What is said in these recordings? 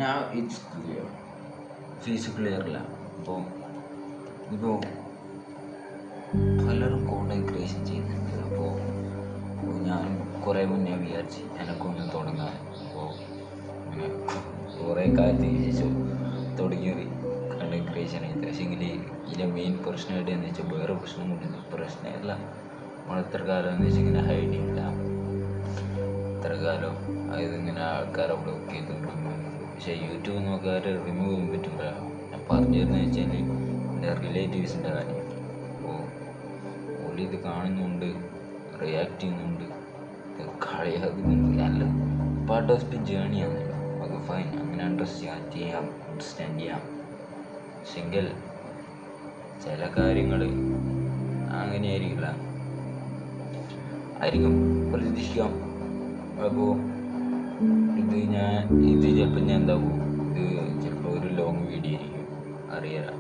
now it's clear. Face clear അല്ല. ഇപ്പോൾ പലരും കോണ്ടന്റ് ക്രിയേഷൻ ചെയ്യുന്നുണ്ട്. അപ്പോൾ ഞാൻ കുറേ മുന്നേ വിചാരിച്ച് എനക്കൊന്ന് തുടങ്ങാൻ. അപ്പോൾ അങ്ങനെ കുറേ കാലത്തിന് ശേഷം തുടങ്ങിയത് കണ്ടന്റ് ക്രിയേഷൻ ആയിട്ട്. പക്ഷേങ്കിൽ ഇതിൻ്റെ മെയിൻ പ്രശ്നമായിട്ട് എന്ന് വെച്ചാൽ വേറെ പ്രശ്നം കൊണ്ടുണ്ട്. പ്രശ്നമല്ല, നമ്മളെത്ര കാലം എന്ന് വെച്ചാൽ ഇങ്ങനെ ഹൈഡ് ചെയ്യില്ല. എത്ര കാലം അതിങ്ങനെ ആൾക്കാരെ ബ്ലോക്ക് ചെയ്ത് പക്ഷേ യൂട്യൂബ് നോക്കാറ് റിമൂവ് ചെയ്യാൻ പറ്റില്ല. ഞാൻ പറഞ്ഞു തരുന്നത് വെച്ചാൽ എൻ്റെ റിലേറ്റീവ്സിൻ്റെ കാര്യം. അപ്പോൾ ഓല് ഇത് കാണുന്നുണ്ട്, റിയാക്ട് ചെയ്യുന്നുണ്ട്, കളിയാക്കുന്നുണ്ട്. നല്ല പാർട്ട് ഓഫ് ദി ജേണിയാണല്ലോ. അത് ഫൈൻ, അങ്ങനെ അണ്ടർസ്റ്റാൻഡ് ചെയ്യാം. പക്ഷെങ്കിൽ ചില കാര്യങ്ങൾ അങ്ങനെ ആയിരിക്കും പ്രതീക്ഷിക്കാം. അപ്പോൾ ഇത് ചിലപ്പോൾ ഞാൻ എന്താകും, ഇത് ചിലപ്പോൾ ഒരു ലോങ് വീഡിയോ ആയിരിക്കും, അറിയാം.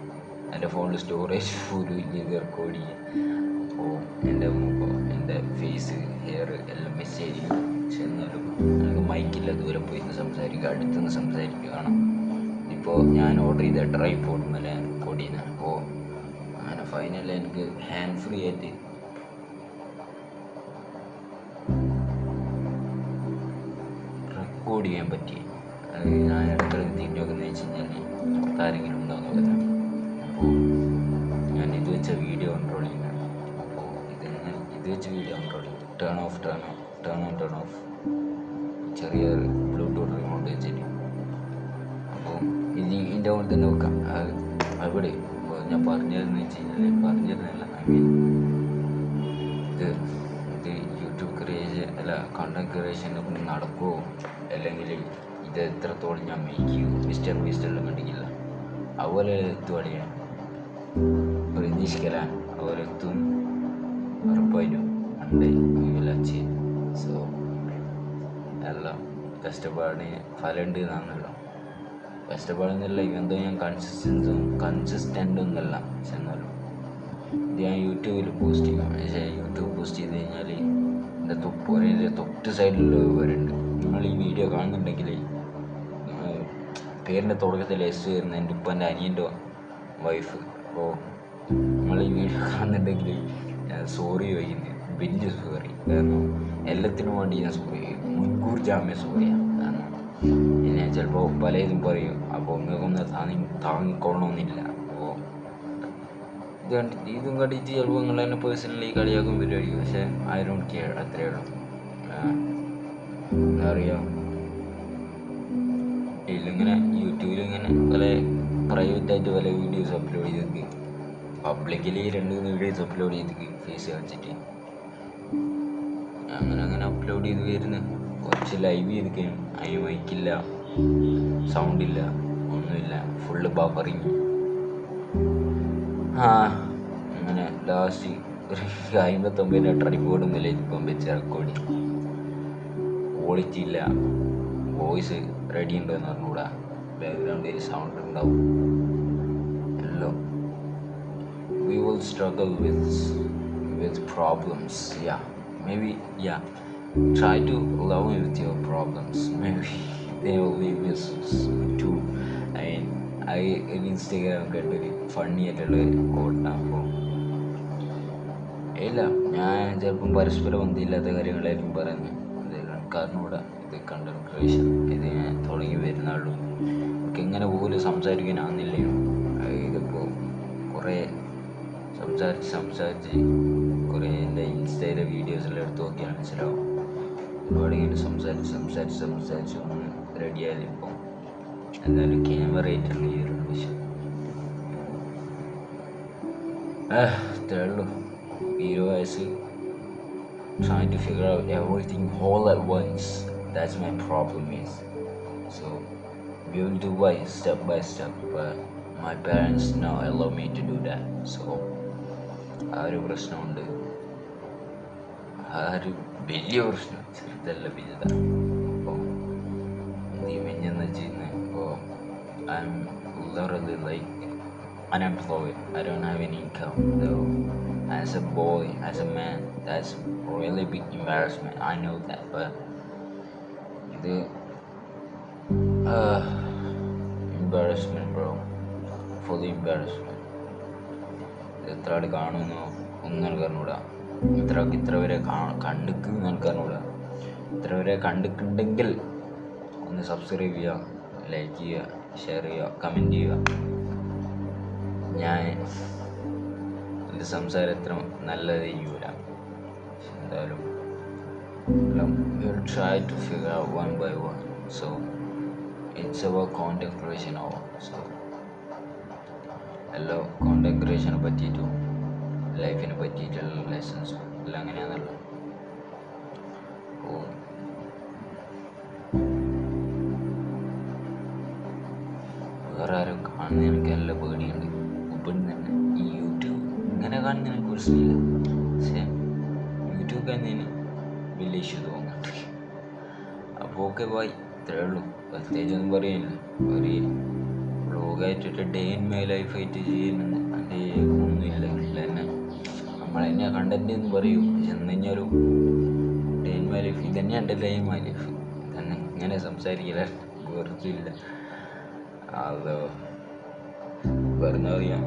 എൻ്റെ ഫോണിൽ സ്റ്റോറേജ് പോലും ഇല്ല ഇത് റെക്കോർഡ് ചെയ്യാൻ. അപ്പോൾ എൻ്റെ മുഖം, എൻ്റെ ഫേസ്, ഹെയർ എല്ലാം മിസ്സായിരിക്കും. പക്ഷെ എന്നാലും എനിക്ക് മൈക്കില്ല, ദൂരെ പോയി സംസാരിക്കുക, അടുത്തുനിന്ന് സംസാരിക്കുക കാണാം. ഇപ്പോൾ ഞാൻ ഓർഡർ ചെയ്ത ട്രൈപോഡ് മേലെ റെക്കോർഡ് ചെയ്യുന്നത്. അപ്പോൾ അങ്ങനെ ഫൈനലി എനിക്ക് ഹാൻഡ് ഫ്രീ ആയിട്ട് റെക്കോർഡ് ചെയ്യാൻ പറ്റി. ഞാൻ ഇടയ്ക്കിടയ്ക്ക് തിരിഞ്ഞോക്കെന്ന് വെച്ച് കഴിഞ്ഞാൽ ആരെങ്കിലും ഉണ്ടാകുന്ന പോലെ. അപ്പോൾ ഞാൻ ഇത് വെച്ച വീഡിയോ കൺട്രോൾ ചെയ്യുന്നത്. അപ്പോൾ ഇത് വെച്ച് വീഡിയോ കൺട്രോൾ ചെയ്യും. ടേൺ ഓഫ് ചെറിയ ബ്ലൂടൂത്ത് റിമോട്ട് വെച്ചിട്ട്. അപ്പോൾ ഇതിൻ്റെ പോലെ തന്നെ വെക്കാം. അവിടെ ഇപ്പോൾ ഞാൻ പറഞ്ഞതെന്ന് വെച്ച് കഴിഞ്ഞാൽ പറഞ്ഞിരുന്നില്ല, ഐ മീൻ ഇത് യൂട്യൂബ് ക്രിയേഷൻ അല്ല, കണ്ടന്റ് ക്രിയേഷൻ നടക്കുമോ, അല്ലെങ്കിൽ ഇത് എത്രത്തോളം ഞാൻ മേക്ക് ചെയ്യും. മിസ്റ്റർ ബീസ്റ്റെല്ലാം കണ്ടിട്ടില്ല, അതുപോലെ എത്തുവാടിയാൻ പ്രതീക്ഷിക്കലാൻ, അതുപോലെ എത്തും ഉറപ്പായിട്ടും ഉണ്ട് വിലച്ച്. സോ എല്ലാം കഷ്ടപ്പാടിന് ഫലമുണ്ട് എന്നാണല്ലോ. കഷ്ടപ്പാടെന്നല്ല, ഇവന്തോ ഞാൻ കൺസിസ്റ്റൻ്റ് ഒന്നല്ല. പക്ഷെ എന്നാലും ഇത് ഞാൻ യൂട്യൂബിൽ പോസ്റ്റ് ചെയ്യാം. പക്ഷേ യൂട്യൂബ് പോസ്റ്റ് ചെയ്ത് കഴിഞ്ഞാൽ എൻ്റെ തൊട്ട് സൈഡിൽ വരുന്നുണ്ട്. നിങ്ങൾ ഈ വീഡിയോ കാണുന്നുണ്ടെങ്കിൽ പേരിൻ്റെ തുടക്കത്തിൽ എസ് വരുന്ന എൻ്റെ ഉപ്പൻ്റെ അനിയൻ്റെ വൈഫ്. അപ്പോൾ നിങ്ങൾ ഈ വീഡിയോ കാണുന്നുണ്ടെങ്കിൽ ഞാൻ സോറി ചോദിക്കുന്നത്, വലിയ സോറി. കാരണം എല്ലാത്തിനും വേണ്ടി ഞാൻ സോറി ചെയ്യും, മുൻകൂർ ജാമ്യ സോറിയാണ്. കാരണം ഞാൻ ചിലപ്പോൾ പലതും പറയും. അപ്പോൾ നിങ്ങൾക്കൊന്ന് താങ്ങിക്കൊള്ളണമെന്നില്ല. അപ്പോൾ ഇതും കണ്ടിട്ട് ചിലപ്പോൾ നിങ്ങൾ തന്നെ പേഴ്സണലി കളിയാക്കും പരിപാടിക്കും. പക്ഷേ ഐ ഡോണ്ട് കെയർ, അത്രയേ ഉള്ളൂ. എന്താ പറയുക, ഇതിലിങ്ങനെ യൂട്യൂബിലിങ്ങനെ പല പ്രൈവറ്റായിട്ട് പല വീഡിയോസ് അപ്ലോഡ് ചെയ്തിട്ട് പബ്ലിക്കലി 2-3 വീഡിയോസ് അപ്ലോഡ് ചെയ്തിട്ട് ഫേസ് കാണിച്ചിട്ട് അങ്ങനെ അപ്ലോഡ് ചെയ്ത് വരുന്നു. കുറച്ച് ലൈവ് ചെയ്തിരിക്കും, അതിന് മൈക്കില്ല, സൗണ്ടില്ല, ഒന്നുമില്ല, ഫുള്ള് ബഫറിങ്. അങ്ങനെ ലാസ്റ്റ് ഒരു 59 ട്രൈപോഡ് ഒന്നുമില്ല ഇപ്പം വെച്ച് റെക്കോർഡ്. ക്വാളിറ്റി ഇല്ല, വോയിസ് റെഡി ഉണ്ടെന്ന് പറഞ്ഞുകൂടാ, ബാക്ക്ഗ്രൗണ്ടിൽ സൗണ്ട് ഉണ്ടാവും എല്ലാം. We will struggle with problems. Maybe try to love me with your problems. Maybe they will be with too. I Instagram കണ്ടൊരു ഫണ്ണി ആയിട്ടുള്ളൊരു കോട്ടാണ്. അപ്പോൾ ഇല്ല, ഞാൻ ചിലപ്പം പരസ്പരം ബന്ധമില്ലാത്ത കാര്യങ്ങളായിരിക്കും പറയുന്നത്. കാരണം കൂടെ ഇത് കണ്ടന്റ് ക്രിയേഷൻ ഇത് ഞാൻ തുടങ്ങി വരുന്നുള്ളൂ. എനിക്ക് എങ്ങനെ പോലും സംസാരിക്കാനാകുന്നില്ലയോ. ഇതിപ്പോൾ കുറേ സംസാരിച്ച് കുറേ എൻ്റെ ഇൻസ്റ്റയിലെ വീഡിയോസെല്ലാം എടുത്ത് നോക്കിയാണ് മനസ്സിലാവും. ഒരുപാട് ഇങ്ങനെ സംസാരിച്ച് ഒന്ന് റെഡിയായാലും ഇപ്പോൾ എന്നാലും ക്യാമറ ആയിട്ടുള്ള ഈ ഒരു വിഷയം ഇത്രേ ഉള്ളൂ. 20 വയസ്സ് trying to figure out everything all at once. That's my problem is. So we will do step by step, but my parents now allow me to do that. So ആ ഒരു പ്രശ്നമുണ്ട്. ആ ഒരു വലിയ പ്രശ്നം, ചെറുതല്ല വലുതാണ്. അപ്പോൾ മെഞ്ഞെന്ന് വെച്ച് കഴിഞ്ഞാൽ ഇപ്പോൾ I'm literally like unemployed. I don't have any income. Though as a boy, as a man, that's really big embarrassment. I know that, but ഇത് embarrassment, bro. Fully embarrassment. എത്ര ആൾ കാണുമെന്നോ ഒന്നും എനിക്കറിഞ്ഞൂടാ. ഇത്ര വരെ കണ്ടിക്കുന്നു എനിക്കറിഞ്ഞൂടാ. ഇത്ര വരെ കണ്ടിട്ടുണ്ടെങ്കിൽ ഒന്ന് സബ്സ്ക്രൈബ് ചെയ്യുക, ലൈക്ക് ചെയ്യുക, ഷെയർ ചെയ്യുക, കമൻറ്റ് ചെയ്യുക. ഞാൻ എൻ്റെ സംസാരം എത്ര നല്ലതായിരിക്കില്ല. എന്തായാലും we'll try to figure out one by one. So it's about content creation hour. So എല്ലാ കോണ്ടന്റ് ക്രിയേഷനെ പറ്റിയിട്ടും ലൈഫിനെ പറ്റിയിട്ടുള്ള ലെസൺസും എല്ലാം അങ്ങനെയാണല്ലോ. അപ്പോൾ വേറെ ആരും കാണുന്ന എനിക്ക് നല്ല പേടിയുണ്ട്. ഇപ്പം തന്നെ ഈ യൂട്യൂബ് ഇങ്ങനെ കാണുന്ന എനിക്ക് പ്രശ്നമില്ല. പക്ഷേ യൂട്യൂബ് കാണുന്നതിന് വലിയ ഇഷ്യൂ തോന്നുന്നുണ്ട്. അപ്പോൾ ഓക്കെ ബൈ, ഇത്രയേ ഉള്ളൂ. പ്രത്യേകിച്ചൊന്നും പറയാനില്ല. ഒരു വ്ളോഗായിട്ടിട്ട് ഡേ ഇൻ മൈ ലൈഫായിട്ട് ചെയ്യുന്നുണ്ട്. അതിൻ്റെ ഒന്നുമില്ല. തന്നെ നമ്മളെന്നെ കണ്ടന്റ് എന്ന് പറയും. എന്ന് കഴിഞ്ഞാലും ഡേ ഇൻ മൈ ലൈഫ് ഇതന്നെയാണ് എൻ്റെ ഡേ ഇൻ മൈ ലൈഫ്. തന്നെ ഇങ്ങനെ സംസാരിക്കില്ല, വെറുതെ ഇല്ല. അത് വെറുതെ അറിയാം,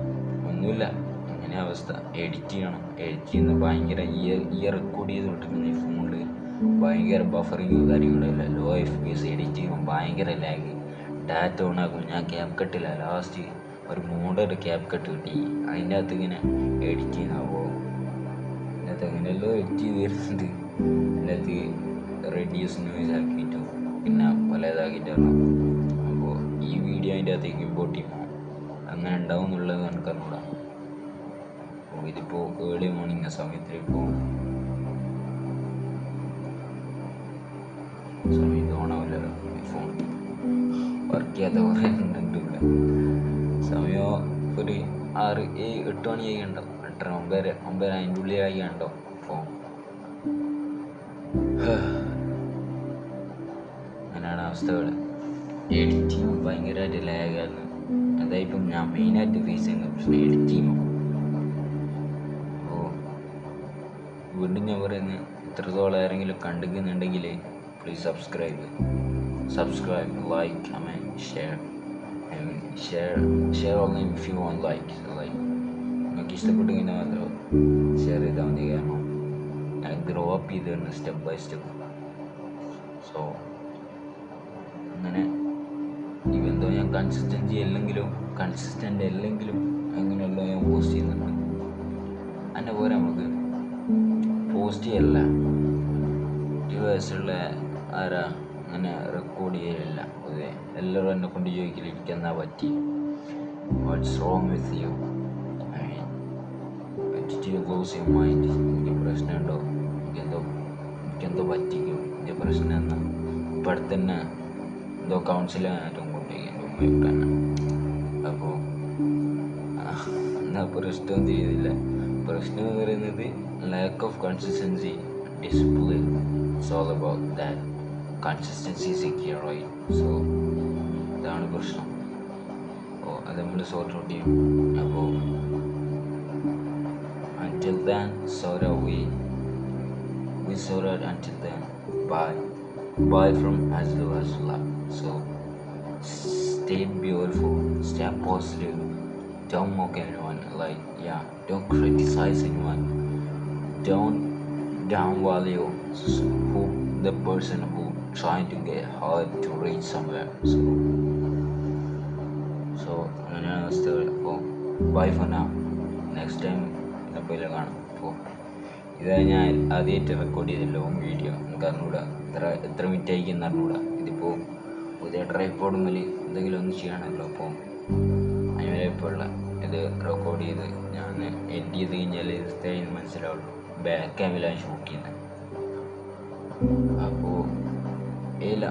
ഒന്നുമില്ല. അങ്ങനെ അവസ്ഥ. എഡിറ്റ് ചെയ്യണം. എഡിറ്റ് ചെയ്യുന്ന ഭയങ്കര ഈ റെക്കോർഡ് ചെയ്ത് വിട്ടിട്ടുണ്ട് ഈ ഫോണിൽ. ഭയങ്കര ബഫറിങ് കാര്യങ്ങളില്ല. ലോ FPS എഡിറ്റ് ചെയ്യുമ്പോൾ ഭയങ്കര ലാഗ്. ഡാറ്റ ഓൺ ആക്കും. ഞാൻ ക്യാപ് കട്ടില്ല. ലാസ്റ്റ് ഒരു മോഡൽ ക്യാപ് കട്ട് കിട്ടി. അതിൻ്റെ അകത്ത് ഇങ്ങനെ എഡിറ്റ് ചെയ്യുന്നപ്പോൾ അതിനകത്ത് അങ്ങനെയല്ലോ എഡിറ്റ് ചെയ്ത് വരുന്നുണ്ട്. അതിനകത്ത് റെഡ്യൂസ് നോയ്സ് ആക്കിയിട്ടു പിന്നെ പലതാക്കിയിട്ട് വരണം. അപ്പോൾ ഈ വീഡിയോ അതിൻ്റെ അകത്തേക്ക് ഇമ്പോർട്ട് ചെയ്യുമ്പോൾ അങ്ങനെ ഉണ്ടാവും എന്നുള്ളത് എനിക്കറിഞ്ഞൂടാ. അപ്പോൾ ഇതിപ്പോൾ ഏർലി മോർണിംഗ് സമയത്ത് ഇപ്പോൾ സമയത്ത് ഓണാവില്ലല്ലോ. ഫോൺ വർക്ക് ചെയ്യാത്ത കുറേ ഉണ്ട് ഇവിടെ. സമയം ഒരു 6-8 മണിയായി ഉണ്ടാവും. 8-9 അതിൻ്റെ ഉള്ളിലായി ഉണ്ടാവും ഫോൺ. അങ്ങനെയാണ് അവസ്ഥകൾ. എഡിറ്റിങ് ഭയങ്കരമായിട്ട് ലാഗായിരുന്നു. അതായിപ്പം ഞാൻ മെയിനായിട്ട് ഫേസ് ചെയ്യുന്ന പ്രശ്നം എഡിറ്റിങ്ങും. അപ്പോൾ വീണ്ടും ഞാൻ പറയുന്നത്, ഇത്രത്തോളം ആരെങ്കിലും കണ്ടിക്കുന്നുണ്ടെങ്കിൽ please subscribe, like, comment, share only if you want like നിങ്ങൾക്ക് ഇഷ്ടപ്പെട്ടു കഴിഞ്ഞാൽ മാത്രം ഷെയർ ചെയ്താൽ മതി. കാരണം ഞാൻ ഗ്രോ അപ്പ് ചെയ്തിരുന്നു സ്റ്റെപ്പ് ബൈ സ്റ്റെപ്പ്. സോ അങ്ങനെ ഇവന്തോ ഞാൻ കൺസിസ്റ്റൻ്റ് അല്ലെങ്കിലും അങ്ങനെയുള്ള ഞാൻ പോസ്റ്റ് ചെയ്യുന്നുണ്ട്. അതിൻ്റെ പോലെ നമുക്ക് പോസ്റ്റ് ചെയ്യല്ല. 20 വയസ്സുള്ള ആരാ അങ്ങനെ റെക്കോർഡ് ചെയ്യലില്ല. പൊതുവെ എല്ലാവരും എന്നെ കൊണ്ട് ചോദിക്കില്ല എനിക്കെന്നാ പറ്റി, what's wrong with you, did you lose your mind, എനിക്ക് പ്രശ്നമുണ്ടോ, എനിക്കെന്തോ പറ്റിക്കും, എൻ്റെ പ്രശ്നം എന്നാ. ഇപ്പം അടുത്ത് തന്നെ എന്തോ കൗൺസിലിനായിട്ടും കൊണ്ടുപോയി എൻ്റെ ഉമ്മയൊക്കെ. അപ്പോൾ എന്നാൽ പ്രശ്നം ചെയ്യുന്നില്ല. പ്രശ്നം എന്ന് പറയുന്നത് lack of consistency, discipline. It's all about that. Consistency is a key, right? So അതാണ് പ്രശ്നം. അപ്പോൾ അത് നമ്മൾ സോർട്ട് ഔട്ട് ചെയ്യും. അപ്പോൾ until then, we sort out until then. Bye from Azula. So stay beautiful, stay positive, don't mock anyone, don't criticize anyone, don't downvalue the person who trying to get hard to reach somewhere. So അങ്ങനെയാണ് അവസ്ഥകൾ. അപ്പോൾ bye for now. Next time എപ്പോഴും കാണാം. അപ്പോൾ ഇതാണ് ഞാൻ ആദ്യമായിട്ട് record ചെയ്ത ലോങ് വീഡിയോ. നമുക്ക് അറിഞ്ഞൂടാ എത്ര മിനിറ്റ് ആയിരിക്കും അറിഞ്ഞൂടാ. ഇതിപ്പോൾ പുതിയ ട്രൈപോഡുമ്മിൽ എന്തെങ്കിലും ഒന്ന് ചെയ്യണമല്ലോ. അപ്പോൾ അങ്ങനെ ഇപ്പോൾ ഉള്ള ഇത് റെക്കോർഡ് ചെയ്ത് ഞാൻ എഡിറ്റ് ചെയ്ത് കഴിഞ്ഞാൽ ഇത് മനസ്സിലാവുള്ളൂ. ബാക്ക് ക്യാമിലാണ് ഷൂട്ട് ചെയ്യുന്നത്. അപ്പോൾ ഇല്ല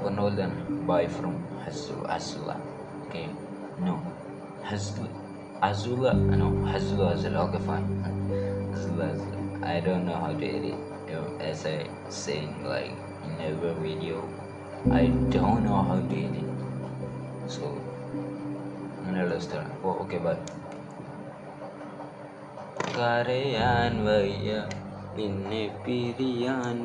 പറഞ്ഞ പോലെ തന്നെ by from Azula. Okay, no Azula. Okay, fine. Azula. I don't know how to edit. As I say in every video, I don't know how to edit. So അങ്ങനെയുള്ള സ്ഥലം. അപ്പോൾ ഓക്കെ ബൈ. കരയാൻ വയ്യ നിന്നെ പിരിയാൻ